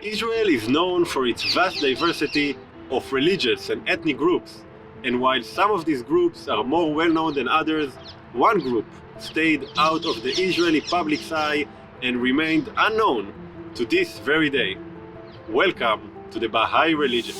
Israel is known for its vast diversity of religious and ethnic groups, and while some of these groups are more well-known than others, one group stayed out of the Israeli public's eye and remained unknown to this very day. Welcome to the Baha'i religion.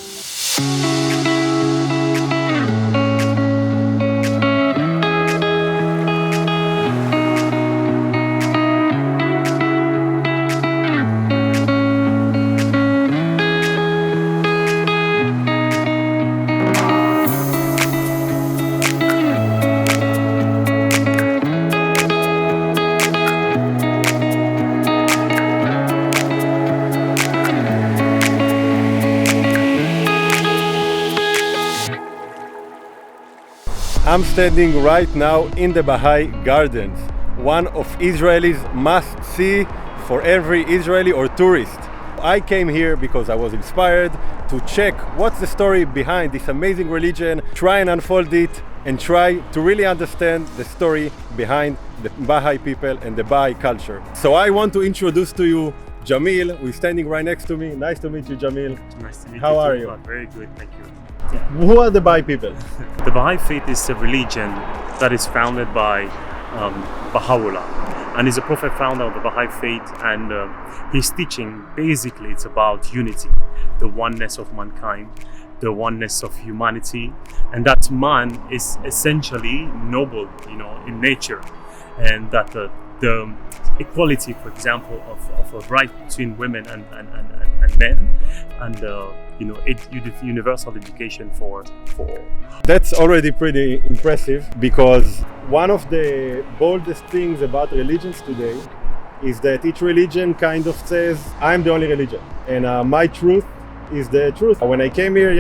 I'm standing right now in the Baha'i Gardens, one of Israel's must-see for every Israeli or tourist. I came here because I was inspired to check what's the story behind this amazing religion, try and unfold it, and try to really understand the story behind the Baha'i people and the Baha'i culture. So I want to introduce to you Jamil, who is standing right next to me. Nice to meet you, Jamil. Nice to meet you. How are you? Very good, thank you. Who are the Baha'i people? The Baha'i faith is a religion that is founded by Baha'u'llah, and he's a prophet founder of the Baha'i faith, and his teaching basically it's about unity, the oneness of mankind, the oneness of humanity, and that man is essentially noble, in nature, and that the equality, for example, of a right between women and men, and universal education for. That's already pretty impressive, because one of the boldest things about religions today is that each religion kind of says, I'm the only religion, and my truth is the truth. When I came here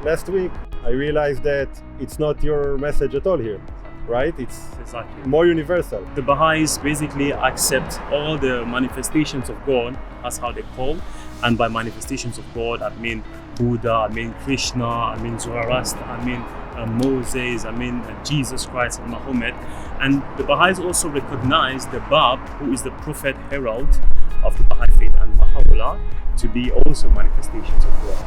last week, I realized that it's not your message at all here. Right? It's exactly more universal. The Baha'is basically accept all the manifestations of God, that's how they call, and by manifestations of God, I mean Buddha, I mean Krishna, I mean Zoroaster, I mean Moses, I mean Jesus Christ and Muhammad. And the Baha'is also recognize the Bab, who is the prophet herald of the Baha'i faith, and Baha'u'llah to be also manifestations of God.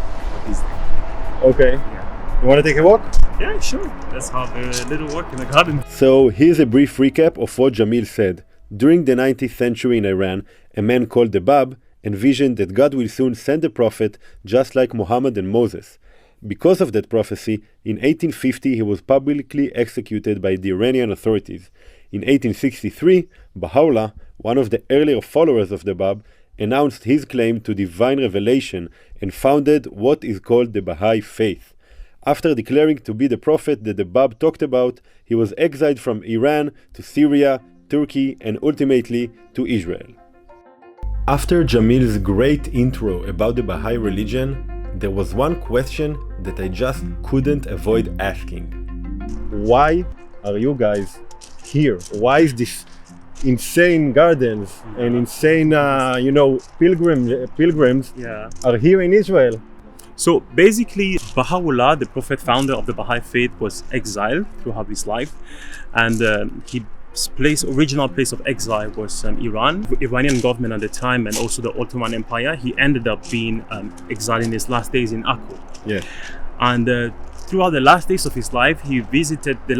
Okay. Yeah. You want to take a walk? Yeah, sure. Let's have a little walk in the garden. So here's a brief recap of what Jamil said. During the 19th century in Iran, a man called the Bab envisioned that God will soon send a prophet just like Muhammad and Moses. Because of that prophecy, in 1850 he was publicly executed by the Iranian authorities. In 1863, Baha'u'llah, one of the earlier followers of the Bab, announced his claim to divine revelation and founded what is called the Baha'i faith. After declaring to be the prophet that the Bab talked about, he was exiled from Iran to Syria, Turkey, and ultimately to Israel. After Jamil's great intro about the Baha'i religion, there was one question that I just couldn't avoid asking. Why are you guys here? Why is this insane gardens and insane, pilgrims are here in Israel? So basically, Baha'u'llah, the prophet founder of the Baha'i faith, was exiled throughout his life, and his original place of exile was Iran. The Iranian government at the time, and also the Ottoman Empire. He ended up being exiled in his last days in Akko. Yeah. And throughout the last days of his life, he visited the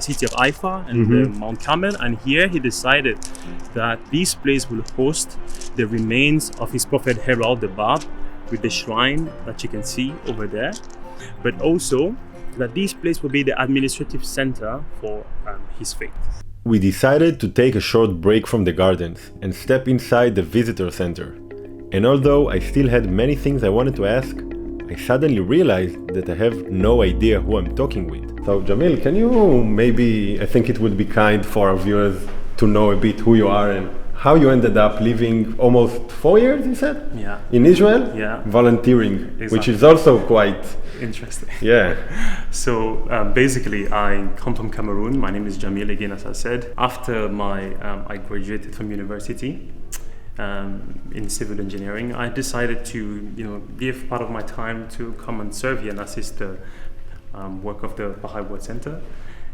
city of Haifa and Mount Carmel, and here he decided that this place will host the remains of his prophet herald, the Bab, with the shrine that you can see over there, but also that this place will be the administrative center for his faith. We decided to take a short break from the gardens and step inside the visitor center. And although I still had many things I wanted to ask, I suddenly realized that I have no idea who I'm talking with. So Jamil, can you maybe, I think it would be kind for our viewers to know a bit who you are and how you ended up living almost 4 years, you said? Yeah. In Israel? Yeah. Volunteering, Exactly. Which is also quite interesting. Yeah. So basically, I come from Cameroon. My name is Jamil, again, as I said. After I graduated from university in civil engineering, I decided to give part of my time to come and serve here and assist the work of the Baha'i World Center.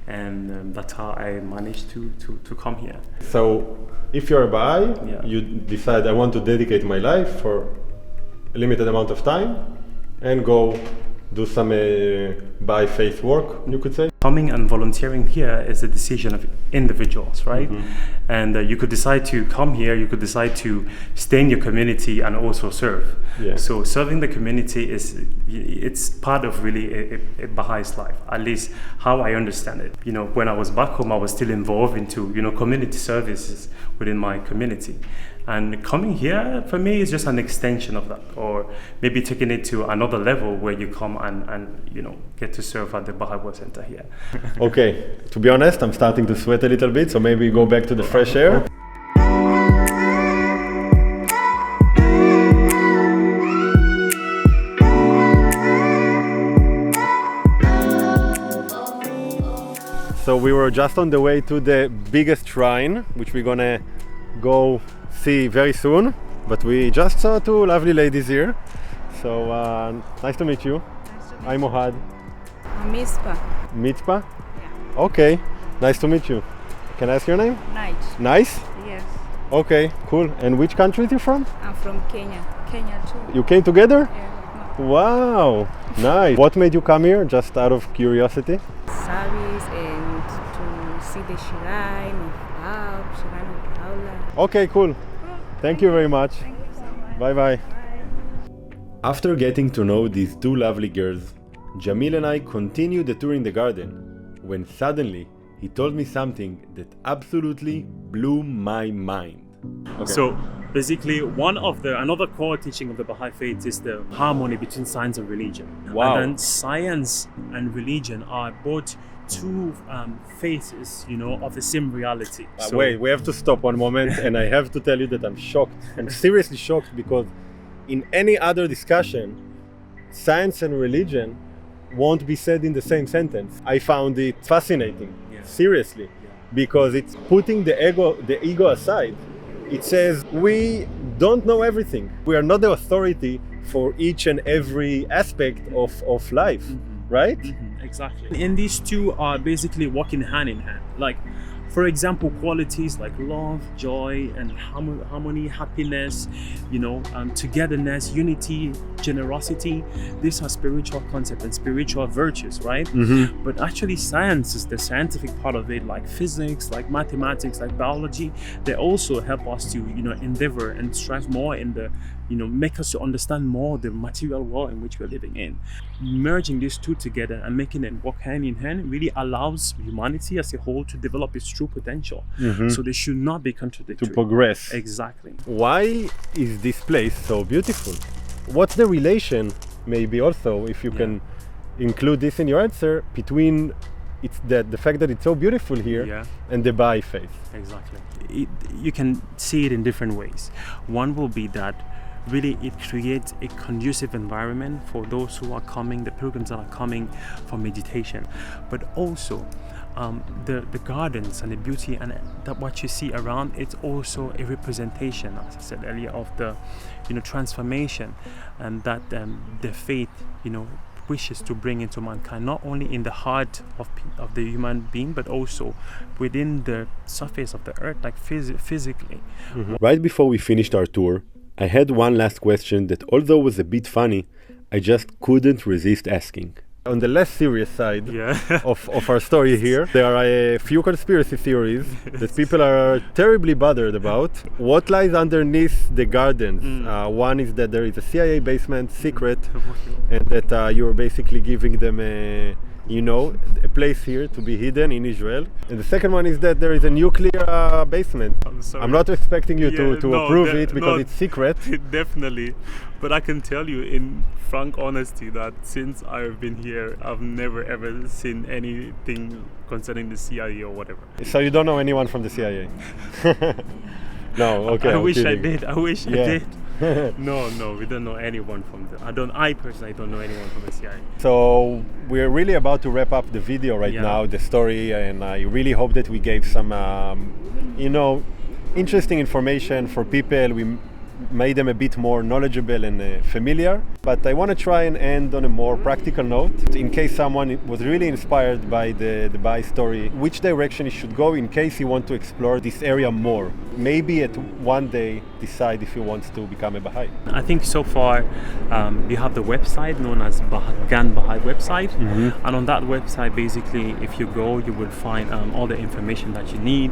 and that's how I managed to come here. So, if you're a Baha'i, Yeah. you decide, I want to dedicate my life for a limited amount of time and go do some Baha'i faith work, you could say. Coming and volunteering here is a decision of individuals, right? And you could decide to come here, you could decide to stay in your community and also serve. Yeah. So serving the community it's part of really a Baha'is life, at least how I understand it. You know, when I was back home, I was still involved into, you know, community services within my community. And coming here, for me, is just an extension of that, or maybe taking it to another level where you come and you know, get to serve at the Baha'i World Center here. Okay, to be honest, I'm starting to sweat a little bit, so maybe go back to the fresh air. So we were just on the way to the biggest shrine, which we're gonna go see very soon. But we just saw two lovely ladies here. So nice to meet you. Nice to meet I'm Ohad. I'm Mispa. Mitzpah? Yeah. Okay, nice to meet you. Can I ask your name? Nice. Nice? Yes. Okay, cool. And which country are you from? I'm from Kenya. Kenya too. You came together? Yeah. No. Wow, nice. What made you come here, just out of curiosity? Service and to see the shrine of Bab, shrine of Paula. Okay, cool. Thank you very much. Thank you so much. Bye-bye. Bye. After getting to know these two lovely girls, Jamil and I continued the tour in the garden, when suddenly he told me something that absolutely blew my mind. So basically, another core teaching of the Baha'i faith is the harmony between science and religion. Wow. And then science and religion are both two faces, you know, of the same reality. So- Wait, we have to stop one moment, and I have to tell you that I'm shocked. I'm seriously shocked, because in any other discussion, science and religion won't be said in the same sentence. I found it fascinating, Yeah. seriously, because it's putting the ego aside. It says we don't know everything. We are not the authority for each and every aspect of life, right? Exactly. And these two are basically working hand in hand. Like, for example, qualities like love, joy, and harmony, happiness, you know, togetherness, unity, generosity. These are spiritual concepts and spiritual virtues, right? But actually, science is the scientific part of it, like physics, like mathematics, like biology. They also help us to, you know, endeavor and strive more in the, you know, make us to understand more the material world in which we're living in. Merging these two together and making them work hand in hand really allows humanity as a whole to develop its true potential. So they should not be contradictory. To progress. Exactly. Why is this place so beautiful? What's the relation, maybe also, if you can include this in your answer, between the fact that it's so beautiful here and the Baha'i faith? Exactly. You can see it in different ways. One will be that really it creates a conducive environment for those who are coming, the pilgrims that are coming for meditation. But also the gardens and the beauty and that what you see around, it's also a representation, as I said earlier, of the, you know, transformation and that the faith, you know, wishes to bring into mankind, not only in the heart of the human being, but also within the surface of the earth, like physically. Right before we finished our tour, I had one last question that, although was a bit funny, I just couldn't resist asking. On the less serious side of our story here, there are a few conspiracy theories that people are terribly bothered about. What lies underneath the gardens? One is that there is a CIA basement, secret, and that you're basically giving them a place here to be hidden in Israel. And the second one is that there is a nuclear basement. I'm not expecting you to approve it because it's secret. Definitely. But I can tell you in frank honesty that since I've been here, I've never ever seen anything concerning the CIA or whatever. So you don't know anyone from the CIA? No, okay. I wish kidding. I did. I wish I did. No, we don't know anyone from I personally don't know anyone from the CIA. So we're really about to wrap up the video right now, the story, and I really hope that we gave some, interesting information for people. We made them a bit more knowledgeable and familiar. But I want to try and end on a more practical note, in case someone was really inspired by the Baha'i story, which direction he should go in case he wants to explore this area more. Maybe at one day decide if he wants to become a Baha'i. I think so far we have the website known as Gan Baha'i website, and on that website basically if you go you will find all the information that you need,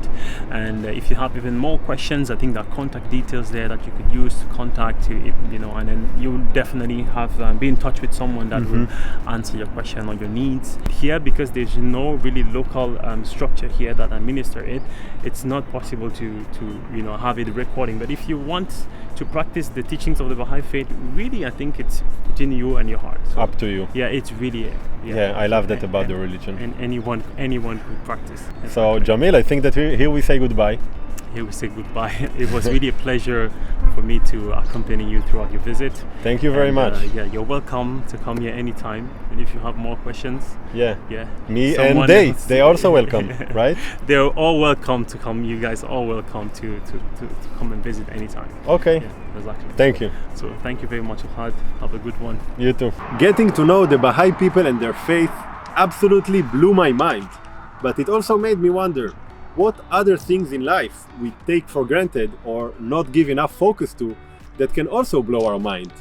and if you have even more questions I think there are contact details there that you could use to contact and then you will definitely have be in touch with someone that will answer your question or your needs. Here, because there's no really local structure here that administer it, it's not possible to have it recording. But if you want to practice the teachings of the Baha'i faith, really I think it's between you and your heart. So, up to you. Yeah, it's really I love that about the religion. And anyone could practice. So Jamil, I think that here we say goodbye. Here we say goodbye. It was really a pleasure for me to accompany you throughout your visit. Thank you very much. You're welcome to come here anytime. And if you have more questions, me and they also welcome, right? They're all welcome to come. You guys are all welcome to come and visit anytime. Okay. Yeah, exactly. Thank you. So thank you very much, Ohad. Have a good one. You too. Getting to know the Baha'i people and their faith absolutely blew my mind. But it also made me wonder, what other things in life we take for granted or not give enough focus to that can also blow our mind?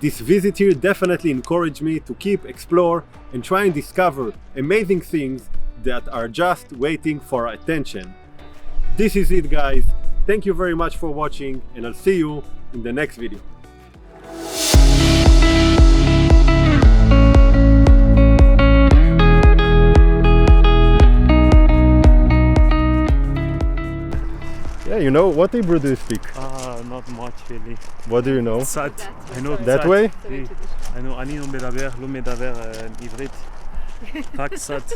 This visit here definitely encouraged me to keep explore and try and discover amazing things that are just waiting for our attention. This is it, guys. Thank you very much for watching, and I'll see you in the next video. Yeah, you know, what Hebrew do you speak? Not much really. What do you know? Tzad. I know That tzad. way? I know, אני לא מדבר עברית. רק קצת.